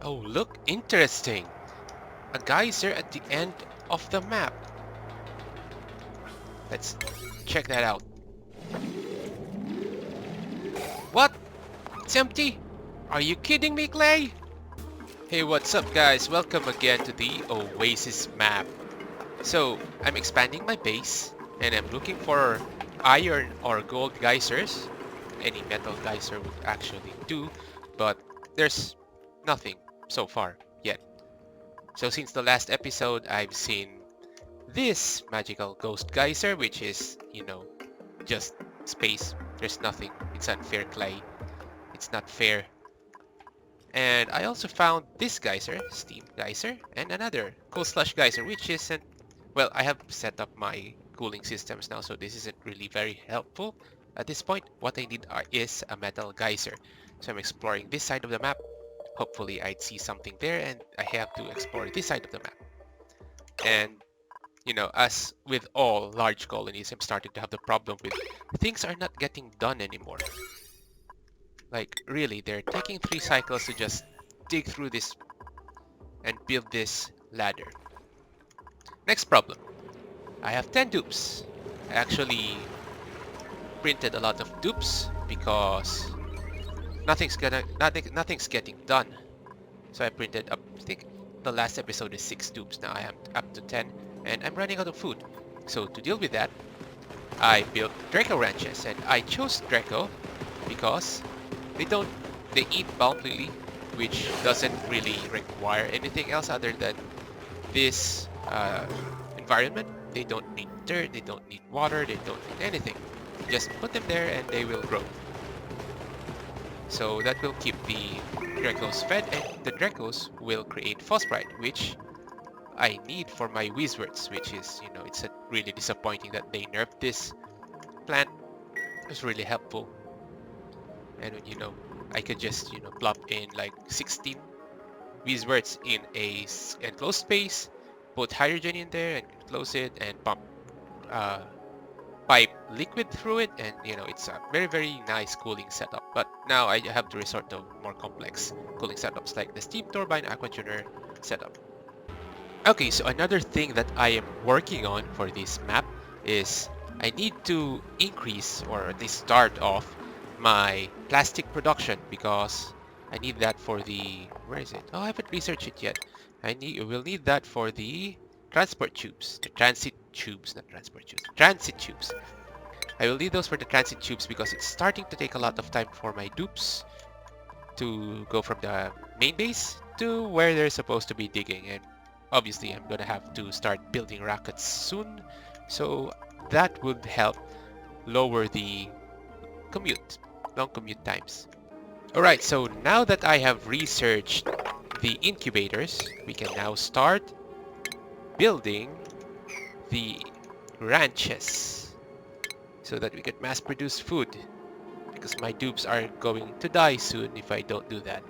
Oh, look, interesting. A geyser at the end of the map. Let's check that out. What? It's empty? Are you kidding me, Clay? Hey, what's up guys? Welcome again to the Oasis map. So, I'm expanding my base and I'm looking for iron or gold geysers. Any metal geyser would actually do, but there's nothing so far yet. So since the last episode, I've seen this magical ghost geyser, which is, just space. There's nothing. It's unfair, Clay. It's not fair. And I also found this geyser, steam geyser, and another cold slush geyser, which isn't, well, I have set up my cooling systems now, so this isn't really very helpful. At this point, what I need is a metal geyser. So I'm exploring this side of the map. Hopefully I'd see something there, and I have to explore this side of the map. And, as with all large colonies, I'm starting to have the problem with things are not getting done anymore. Like, really, they're taking 3 cycles to just dig through this and build this ladder. Next problem. I have 10 dupes. I actually printed a lot of dupes because nothing's getting done. So I printed up, I think the last episode is 6 dupes. Now I am up to 10 and I'm running out of food. So to deal with that, I built Draco ranches, and I chose Draco because they eat bountifully, which doesn't really require anything else other than this environment. They don't need dirt, they don't need water, they don't need anything. Just put them there and they will grow. So that will keep the Dracos fed, and the Dracos will create phosphorite, which I need for my Wizwards, which is, it's really disappointing that they nerfed this plant. It's really helpful. And I could just plop in like 16 Wizwards in a enclosed space, put hydrogen in there and close it, and pump pipe liquid through it, and it's a very nice cooling setup. But now I have to resort to more complex cooling setups like the steam turbine aquatuner setup. Okay, so another thing that I am working on for this map is I need to increase, or at least start off, my plastic production, because I need that for the, where is it? Oh, I haven't researched it yet. We'll need that for the transport tubes, the transit tubes, not transport tubes, transit tubes. I will need those for the transit tubes because it's starting to take a lot of time for my dupes to go from the main base to where they're supposed to be digging, and obviously I'm gonna have to start building rockets soon, so that would help lower the long commute times. Alright, so now that I have researched the incubators, we can now start building the ranches so that we can mass produce food, because my dupes are going to die soon if I don't do that.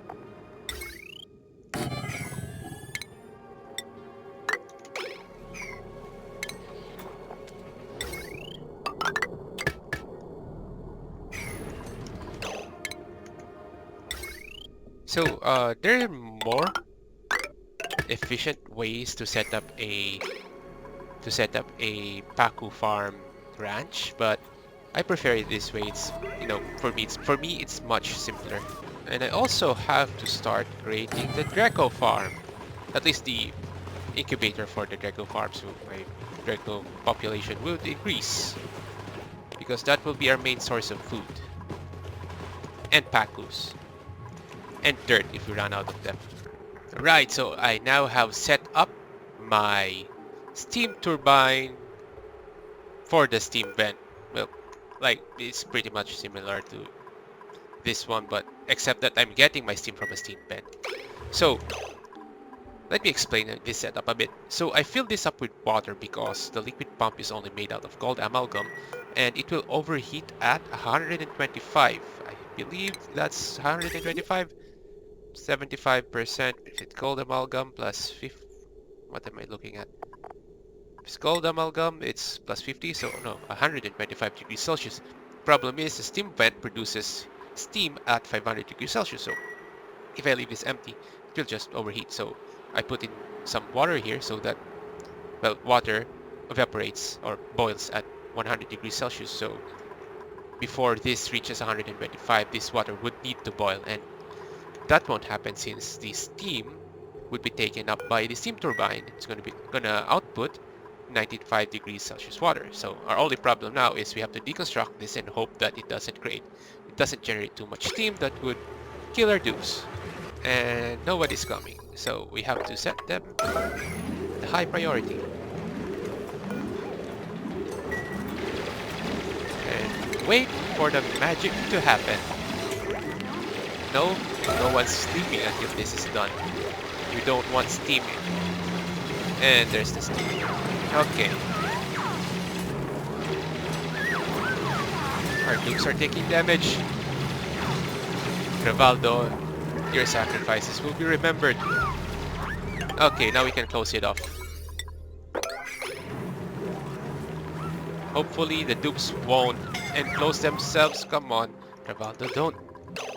So there are more efficient ways to set up a Paku farm ranch, but I prefer it this way. It's for me it's much simpler. And I also have to start creating the Draco farm, at least the incubator for the Draco farm, so my Draco population will increase, because that will be our main source of food, and Pakus, and dirt if we run out of them. Right, so I now have set up my steam turbine for the steam vent. Well, like, it's pretty much similar to this one, but except that I'm getting my steam from a steam vent. So let me explain this setup a bit. So I filled this up with water because the liquid pump is only made out of gold amalgam, and it will overheat at 125. I believe that's 125. 75% if it's gold amalgam plus 50. What am I looking at? If it's gold amalgam, it's plus 50, so no, 125 degrees Celsius. Problem is, the steam vent produces steam at 500 degrees Celsius, so if I leave this empty, it will just overheat. So I put in some water here so that, well, water evaporates or boils at 100 degrees Celsius. So before this reaches 125, this water would need to boil, and that won't happen since the steam would be taken up by the steam turbine. It's gonna output 95 degrees Celsius water. So our only problem now is we have to deconstruct this and hope that it doesn't generate too much steam that would kill our dupes. And nobody's coming, so we have to set them the high priority. And wait for the magic to happen. No one's steaming until this is done. You don't want steaming. And there's the steam. Okay. Our dupes are taking damage. Rivaldo, your sacrifices will be remembered. Okay, now we can close it off. Hopefully the dupes won't enclose themselves. Come on, Rivaldo, don't.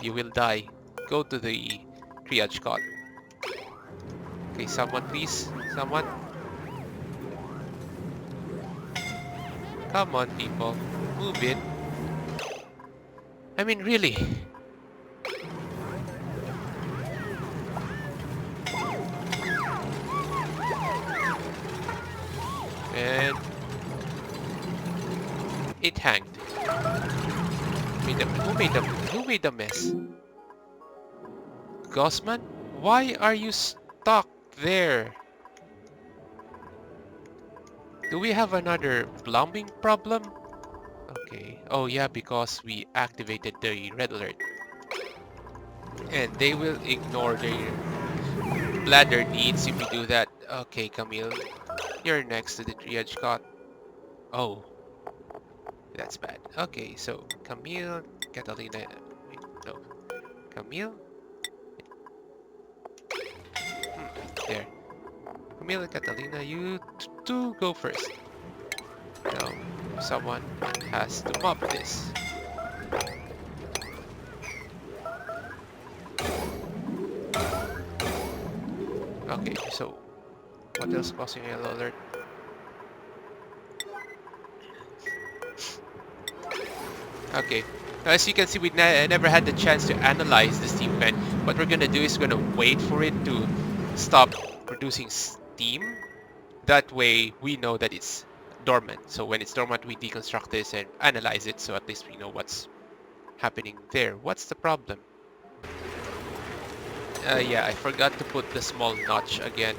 You will die. Go to the triage cot. Okay, someone please. Someone. Come on, people. Move it. I mean, really. And it hanged. Who made the mess? Gossman? Why are you stuck there? Do we have another plumbing problem? Okay. Oh yeah, because we activated the red alert. And they will ignore their bladder needs if we do that. Okay, Camille. You're next to the triage cot. Oh. That's bad. Okay, so Camille, Catalina... Wait, no. Camille? There. Camille and Catalina, you two go first. Now, someone has to mop this. Okay, so what else causing yellow alert? Okay, as you can see, we never had the chance to analyze the steam vent. What we're gonna do is we're gonna wait for it to stop producing steam. That way we know that it's dormant. So when it's dormant, we deconstruct this and analyze it, so at least we know what's happening there. What's the problem? Yeah, I forgot to put the small notch again.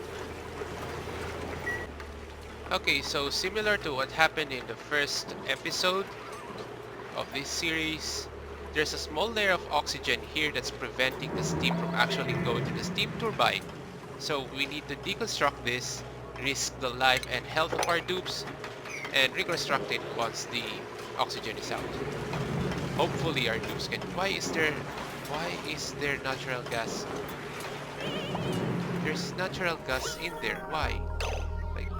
Okay, so similar to what happened in the first episode of this series, there's a small layer of oxygen here that's preventing the steam from actually going to the steam turbine. So we need to deconstruct this, risk the life and health of our dupes, and reconstruct it once the oxygen is out. Hopefully our dupes can... Why is there natural gas? There's natural gas in there. Why? Like,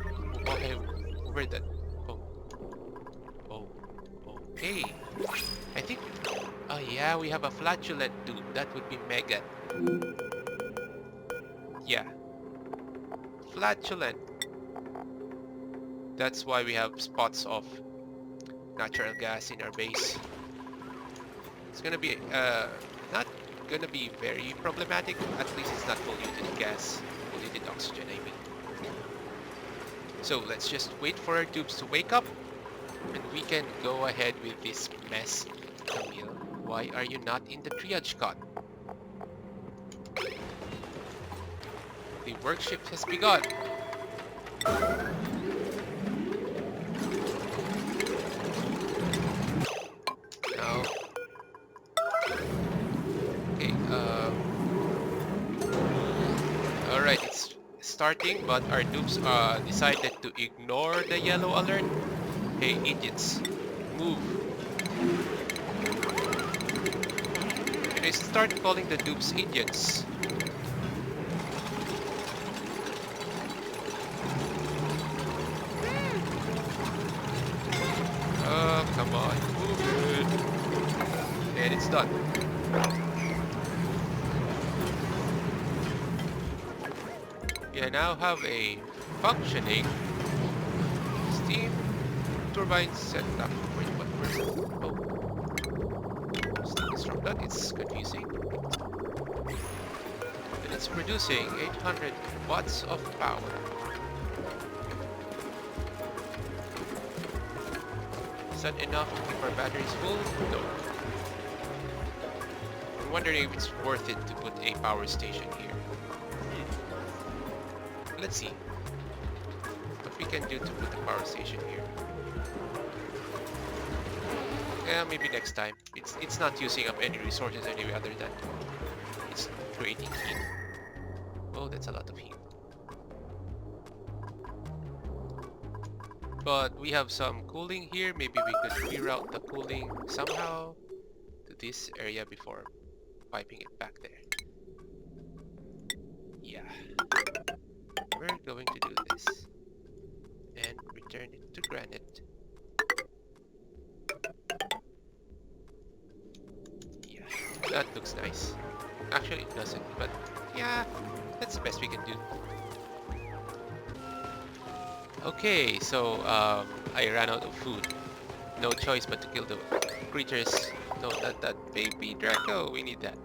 why? Where that? Oh, okay. I think... Oh yeah, we have a flatulent dupe. That would be Megan. Yeah. Flatulent. That's why we have spots of natural gas in our base. It's gonna be not gonna be very problematic. At least it's not polluted gas, polluted oxygen, I mean. So let's just wait for our dupes to wake up, and we can go ahead with this mess. Camille, why are you not in the triage cot? The work shift has begun. Now, okay, alright, it's starting, but our dupes decided to ignore the yellow alert. Hey, idiots, move. They start calling the dupes idiots. Oh, come on, move it. And it's done. We now have a functioning steam turbine setup. Wait, where's it? Oh, steam is from that. It's confusing. And it's producing 800 watts of power. Is that enough to keep our batteries full? No. I'm wondering if it's worth it to put a power station here. Let's see what we can do to put the power station here. Yeah, maybe next time. It's not using up any resources anyway other than it's creating heat. Oh, that's a lot of heat. But we have some cooling here. Maybe we could reroute the cooling somehow to this area before piping it back there. Yeah. We're going to do this. And return it to granite. Yeah, that looks nice. Actually, it doesn't, but yeah, that's the best we can do. Okay, so I ran out of food. No choice but to kill the creatures. No, that baby Draco, we need that.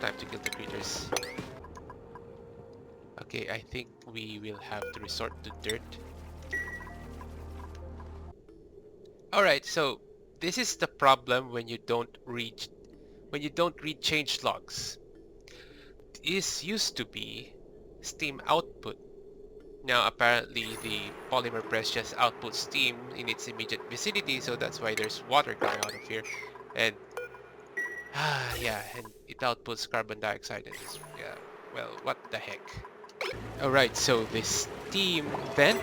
Time to kill the creatures. Okay, I think we will have to resort to dirt. Alright, so this is the problem when you don't read change logs. This used to be steam output. Now apparently the polymer press just outputs steam in its immediate vicinity, so that's why there's water coming out of here. And yeah, and it outputs carbon dioxide and this, yeah, well, what the heck. Alright, so this steam vent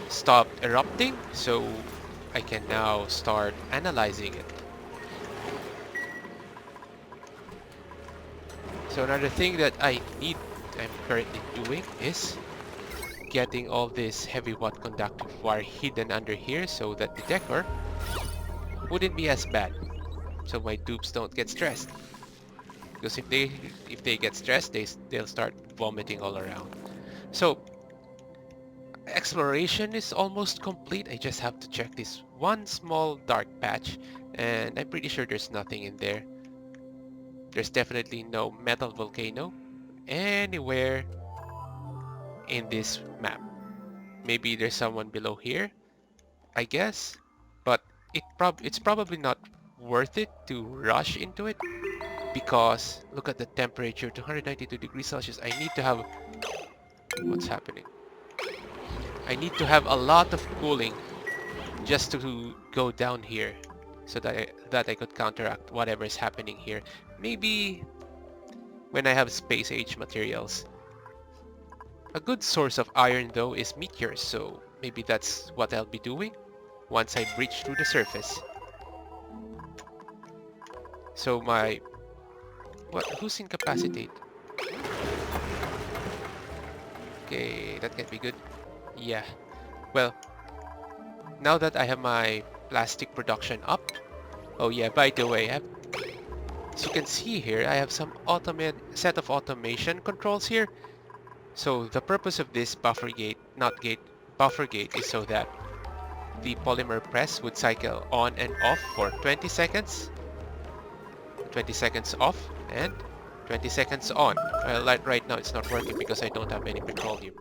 stopped erupting, so I can now start analyzing it. So another thing that I'm currently doing is getting all this heavy watt conductive wire hidden under here so that the decor wouldn't be as bad, so my dupes don't get stressed. Because if they get stressed, they'll start vomiting all around. So exploration is almost complete. I just have to check this one small dark patch, and I'm pretty sure there's nothing in there. There's definitely no metal volcano anywhere in this map. Maybe there's someone below here, I guess, but it's probably not worth it to rush into it, because look at the temperature, 292 degrees Celsius. I need to have... What's happening? I need to have a lot of cooling just to go down here so that I could counteract whatever is happening here. Maybe when I have space age materials. A good source of iron though is meteors, so maybe that's what I'll be doing once I breach through the surface. So who's incapacitate? Okay, that can't be good. Yeah, well, now that I have my plastic production up. Oh yeah, by the way, as you can see here, I have some set of automation controls here. So the purpose of this buffer gate is so that the polymer press would cycle on and off for 20 seconds. 20 seconds off and 20 seconds on. Well, like right now it's not working because I don't have any petroleum.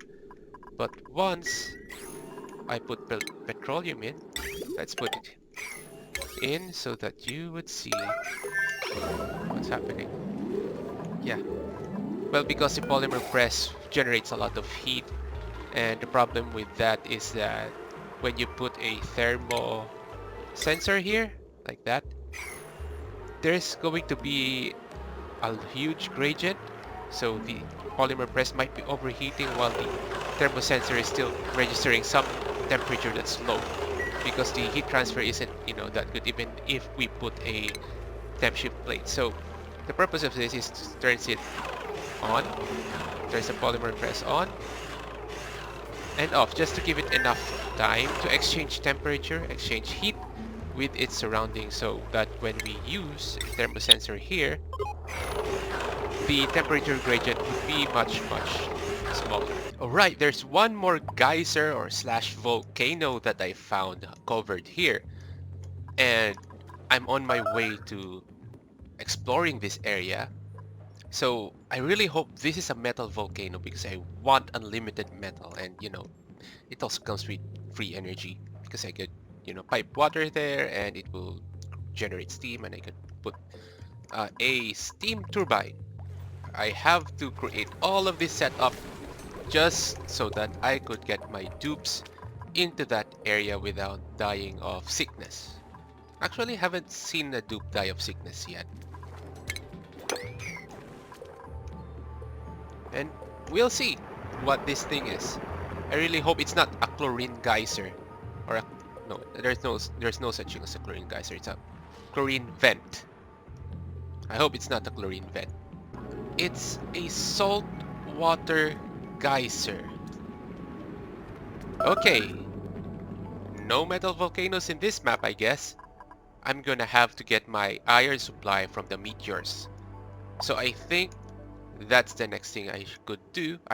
But once I put petroleum in, let's put it in so that you would see what's happening. Yeah. Well, because the polymer press generates a lot of heat, and the problem with that is that when you put a thermo sensor here, like that, there's going to be a huge gradient, so the polymer press might be overheating while the thermo sensor is still registering some temperature that's low, because the heat transfer isn't, that good even if we put a temp shift plate. So the purpose of this is to turn it on, turns the polymer press on and off, just to give it enough time to exchange temperature, exchange heat with its surroundings, so that when we use a thermosensor here, the temperature gradient would be much small. Alright, there's one more geyser or slash volcano that I found covered here. And I'm on my way to exploring this area. So I really hope this is a metal volcano because I want unlimited metal, and it also comes with free energy because I could pipe water there and it will generate steam, and I could put a steam turbine. I have to create all of this setup just so that I could get my dupes into that area without dying of sickness. Actually, haven't seen a dupe die of sickness yet. And we'll see what this thing is. I really hope it's not a chlorine geyser. Or no, there's no such thing as a chlorine geyser. It's a chlorine vent. I hope it's not a chlorine vent. It's a salt water geyser. Okay. No metal volcanoes in this map, I guess. I'm gonna have to get my iron supply from the meteors. So I think that's the next thing I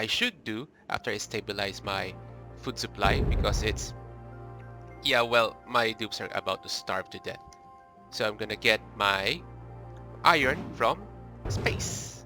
should do after I stabilize my food supply, because my dupes are about to starve to death. So I'm gonna get my iron from space.